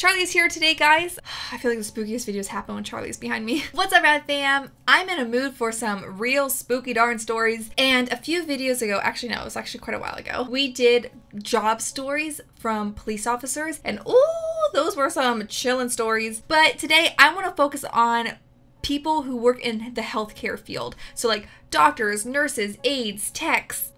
Charlie's here today, guys. I feel like the spookiest videos happen when Charlie's behind me. What's up, Rad fam? I'm in a mood for some real spooky darn stories. And a few videos ago, actually no, it was actually quite a while ago, we did job stories from police officers. And ooh, those were some chillin' stories. But today I want to focus on people who work in the healthcare field. So like doctors, nurses, aides, techs,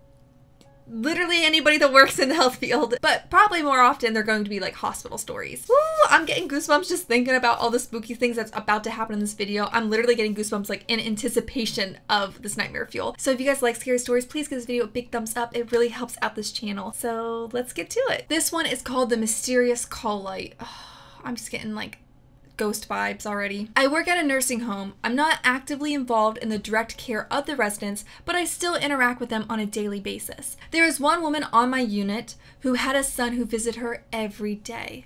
literally anybody that works in the health field, but probably more often they're going to be like hospital stories. Woo, I'm getting goosebumps just thinking about all the spooky things that's about to happen in this video. I'm literally getting goosebumps like in anticipation of this nightmare fuel. So if you guys like scary stories, please give this video a big thumbs up. It really helps out this channel. So let's get to it. This one is called The Mysterious Call Light. Oh, I'm just getting like ghost vibes already. I work at a nursing home. I'm not actively involved in the direct care of the residents, but I still interact with them on a daily basis. There is one woman on my unit who had a son who visited her every day.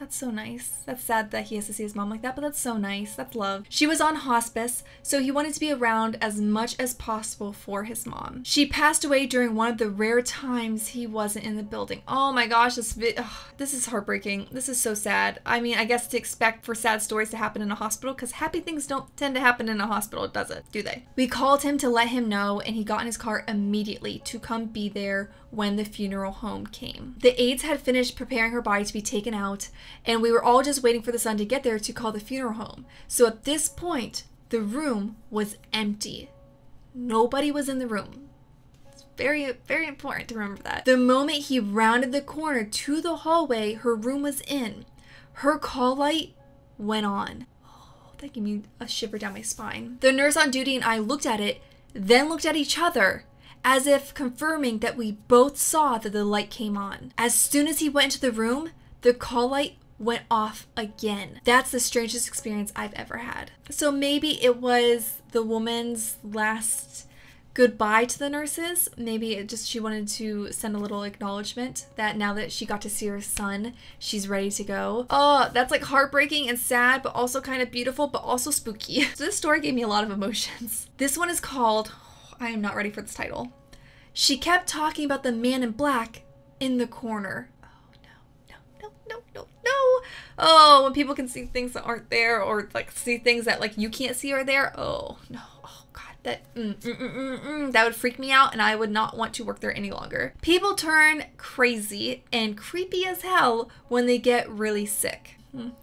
That's so nice. That's sad that he has to see his mom like that, but that's so nice. That's love. She was on hospice, so he wanted to be around as much as possible for his mom. She passed away during one of the rare times he wasn't in the building. Oh my gosh, this is heartbreaking. This is so sad. I mean, I guess to expect for sad stories to happen in a hospital, because happy things don't tend to happen in a hospital, does it? Do they? We called him to let him know, and he got in his car immediately to come be there when the funeral home came. The aides had finished preparing her body to be taken out, and we were all just waiting for the son to get there to call the funeral home. So at this point, the room was empty. Nobody was in the room. It's very, very important to remember that. The moment he rounded the corner to the hallway her room was in, her call light went on. Oh, that gave me a shiver down my spine. The nurse on duty and I looked at it, then looked at each other, as if confirming that we both saw that the light came on. As soon as he went into the room, the call light went off again. That's the strangest experience I've ever had. So maybe it was the woman's last goodbye to the nurses. Maybe it just she wanted to send a little acknowledgement that now that she got to see her son, she's ready to go. Oh, that's like heartbreaking and sad, but also kind of beautiful, but also spooky. So this story gave me a lot of emotions. This one is called, I am not ready for this title. She kept talking about the man in black in the corner. No. Oh, when people can see things that aren't there, or like see things that like you can't see are there. Oh no. Oh god, that that would freak me out, and I would not want to work there any longer. People turn crazy and creepy as hell when they get really sick.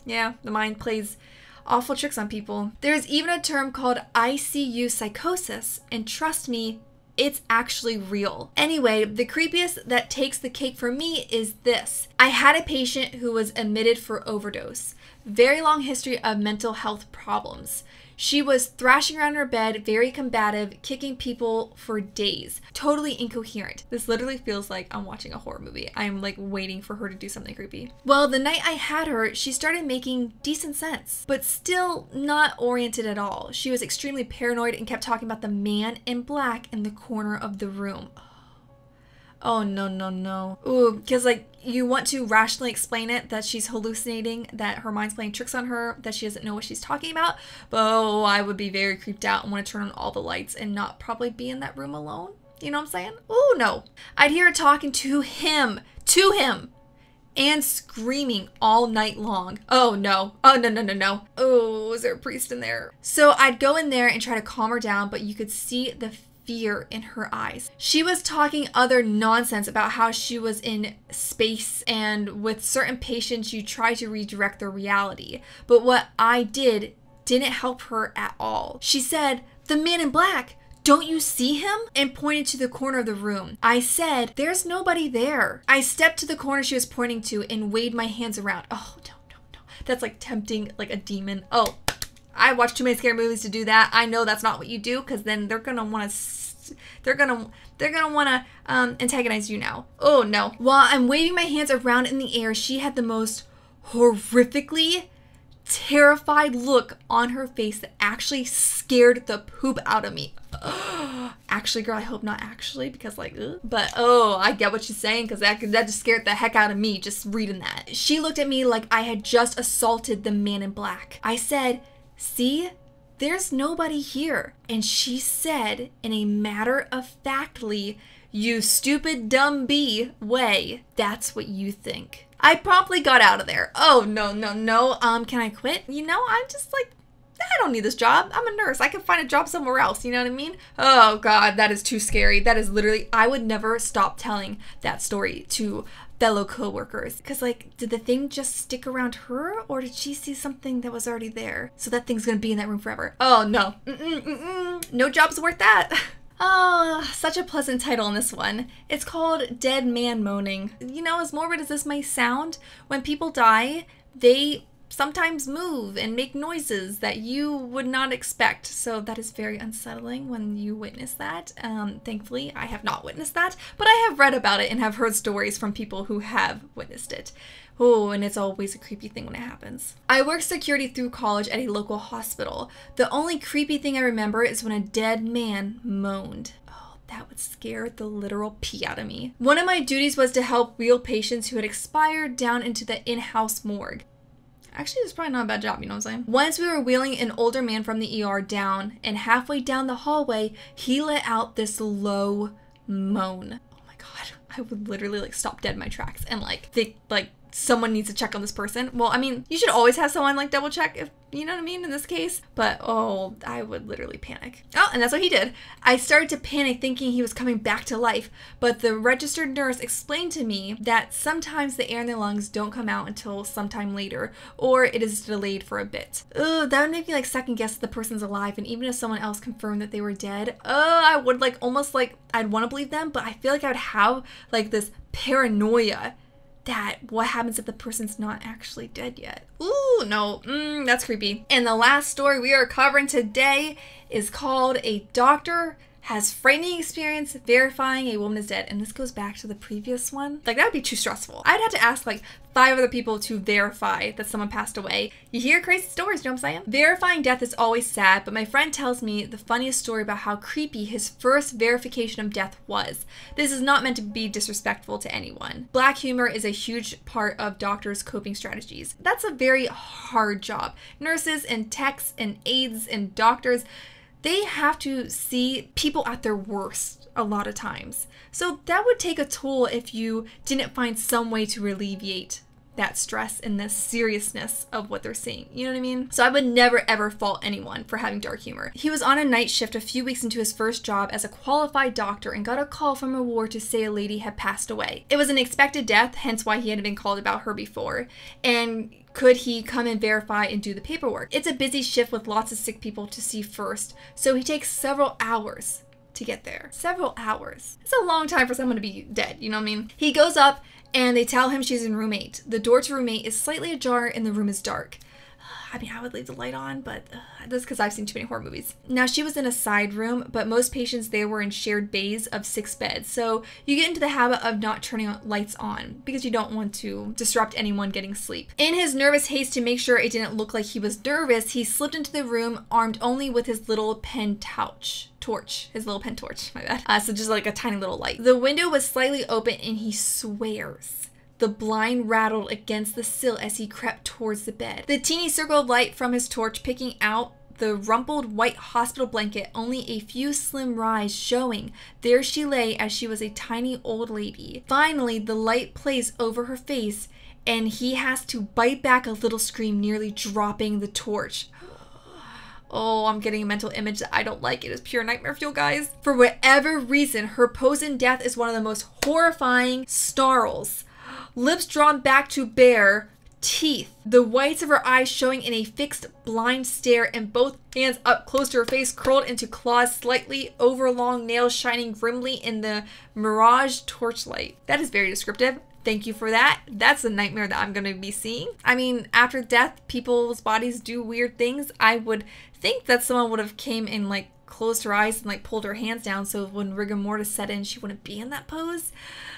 Yeah, the mind plays awful tricks on people. There's even a term called ICU psychosis, and trust me, it's actually real. Anyway, the creepiest that takes the cake for me is this. I had a patient who was admitted for overdose. Very long history of mental health problems. She was thrashing around her bed, very combative, kicking people for days. Totally incoherent. This literally feels like I'm watching a horror movie. I'm like waiting for her to do something creepy. Well, the night I had her, she started making decent sense, but still not oriented at all. She was extremely paranoid and kept talking about the man in black in the corner of the room. Oh, no. Ooh, because like you want to rationally explain it, that she's hallucinating, that her mind's playing tricks on her, that she doesn't know what she's talking about. But oh, I would be very creeped out and want to turn on all the lights and not probably be in that room alone. You know what I'm saying? Oh, no. I'd hear her talking to him, and screaming all night long. Oh, no. Oh, no. Oh, is there a priest in there? So I'd go in there and try to calm her down, but you could see the fear in her eyes. She was talking other nonsense about how she was in space, and with certain patients you try to redirect their reality. But what I didn't help her at all. She said, "The man in black, don't you see him?" and pointed to the corner of the room. I said, "There's nobody there." I stepped to the corner she was pointing to and waved my hands around. Oh, no. That's like tempting like a demon. Oh, I watch too many scary movies to do that. I know that's not what you do, because then they're gonna want to antagonize you now. Oh no. While I'm waving my hands around in the air, she had the most horrifically terrified look on her face that actually scared the poop out of me. Actually, girl, I hope not actually, because like, ugh. But oh, I get what she's saying, because that just scared the heck out of me just reading that. She looked at me like I had just assaulted the man in black. I said, "See? There's nobody here." And she said in a matter-of-factly, "You stupid dumb bee way, that's what you think." I promptly got out of there. Oh, no, no, no. Can I quit? You know, I'm just like, I don't need this job. I'm a nurse. I can find a job somewhere else. You know what I mean? Oh, God, that is too scary. That is literally, I would never stop telling that story to fellow coworkers. Because, like, did the thing just stick around her? Or did she see something that was already there? So that thing's going to be in that room forever. Oh, no. No job's worth that. Oh, such a pleasant title in this one. It's called Dead Man Moaning. You know, as morbid as this may sound, when people die, they sometimes move and make noises that you would not expect. So that is very unsettling when you witness that. Thankfully, I have not witnessed that, but I have read about it and have heard stories from people who have witnessed it. Oh, and it's always a creepy thing when it happens. I worked security through college at a local hospital. The only creepy thing I remember is when a dead man moaned. Oh, that would scare the literal pee out of me. One of my duties was to help wheel patients who had expired down into the in-house morgue. Actually, it's probably not a bad job, you know what I'm saying? Once we were wheeling an older man from the ER down, and halfway down the hallway, he let out this low moan. Oh my God, I would literally like stop dead in my tracks and like think like someone needs to check on this person. Well, I mean, you should always have someone like double check if, you know what I mean, in this case. But, oh, I would literally panic. Oh, and that's what he did. I started to panic thinking he was coming back to life. But the registered nurse explained to me that sometimes the air in the lungs don't come out until sometime later, or it is delayed for a bit. Ugh, that would make me like second guess that the person's alive. And even if someone else confirmed that they were dead, I would like almost like, I'd want to believe them, but I feel like I would have like this paranoia that what happens if the person's not actually dead yet? Ooh, no, that's creepy. And the last story we are covering today is called A Doctor Has Frightening Experience Verifying a Woman is Dead. And this goes back to the previous one. Like, that would be too stressful. I'd have to ask like 5 other people to verify that someone passed away. You hear crazy stories, you know what I'm saying? Verifying death is always sad, but my friend tells me the funniest story about how creepy his first verification of death was. This is not meant to be disrespectful to anyone. Black humor is a huge part of doctors' coping strategies. That's a very hard job. Nurses and techs and aides and doctors, they have to see people at their worst a lot of times. So that would take a toll if you didn't find some way to alleviate that stress and the seriousness of what they're seeing. You know what I mean? So I would never ever fault anyone for having dark humor. He was on a night shift a few weeks into his first job as a qualified doctor and got a call from a ward to say a lady had passed away. It was an expected death, hence why he hadn't been called about her before. And could he come and verify and do the paperwork? It's a busy shift with lots of sick people to see first, so he takes several hours to get there. Several hours. It's a long time for someone to be dead, you know what I mean? He goes up and they tell him she's in room 8. The door to room 8 is slightly ajar and the room is dark. I mean, I would leave the light on, but that's because I've seen too many horror movies. Now, she was in a side room, but most patients there were in shared bays of 6 beds. So you get into the habit of not turning lights on because you don't want to disrupt anyone getting sleep. In his nervous haste to make sure it didn't look like he was nervous, he slipped into the room armed only with his little pen torch, my bad. So just like a tiny little light. The window was slightly open and he swears the blind rattled against the sill as he crept towards the bed. The teeny circle of light from his torch picking out the rumpled white hospital blanket, only a few slim rays showing. There she lay as she was a tiny old lady. Finally, the light plays over her face and he has to bite back a little scream, nearly dropping the torch. Oh, I'm getting a mental image that I don't like. It is pure nightmare fuel, guys. For whatever reason, her pose in death is one of the most horrifying snarls. Lips drawn back to bare, teeth, the whites of her eyes showing in a fixed, blind stare, and both hands up close to her face curled into claws, slightly overlong nails shining grimly in the mirage torchlight. That is very descriptive. Thank you for that. That's a nightmare that I'm going to be seeing. I mean, after death, people's bodies do weird things. I would think that someone would have came and like closed her eyes and like pulled her hands down so when rigor mortis set in, she wouldn't be in that pose.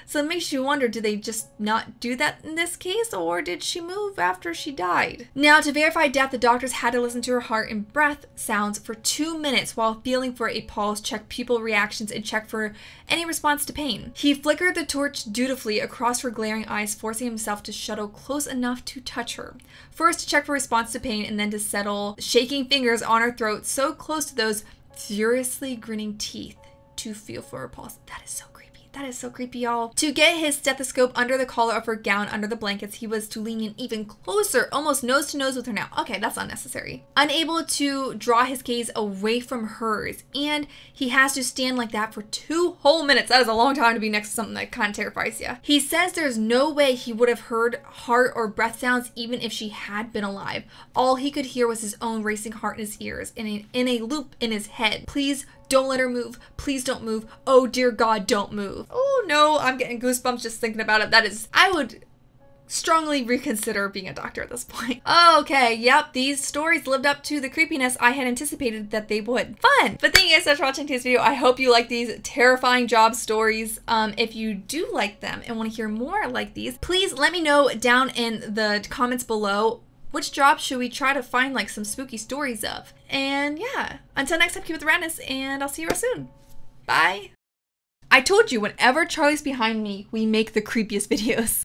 So it makes you wonder, did they just not do that in this case, or did she move after she died? Now, to verify death, the doctors had to listen to her heart and breath sounds for 2 minutes while feeling for a pulse, check pupil reactions, and check for any response to pain. He flickered the torch dutifully across her glaring eyes, forcing himself to shuttle close enough to touch her. First to check for response to pain, and then to settle shaking fingers on her throat so close to those furiously grinning teeth to feel for her pulse. That is so creepy. That is so creepy, y'all. To get his stethoscope under the collar of her gown under the blankets, he was to lean in even closer, almost nose to nose with her now. Okay, that's unnecessary. Unable to draw his gaze away from hers, and he has to stand like that for 2 whole minutes. That is a long time to be next to something that kind of terrifies you. He says there's no way he would have heard heart or breath sounds even if she had been alive. All he could hear was his own racing heart in his ears, in a loop in his head. Please don't let her move. Please don't move. Oh dear God, don't move. Oh no, I'm getting goosebumps just thinking about it. That is, I would strongly reconsider being a doctor at this point. Okay, yep, these stories lived up to the creepiness I had anticipated that they would. Fun! But thank you guys so much for watching today's video. I hope you like these terrifying job stories. If you do like them and want to hear more like these, please let me know down in the comments below which jobs should we try to find like some spooky stories of. And yeah, until next time, keep with the radness, and I'll see you real soon. Bye! I told you, whenever Charlie's behind me, we make the creepiest videos.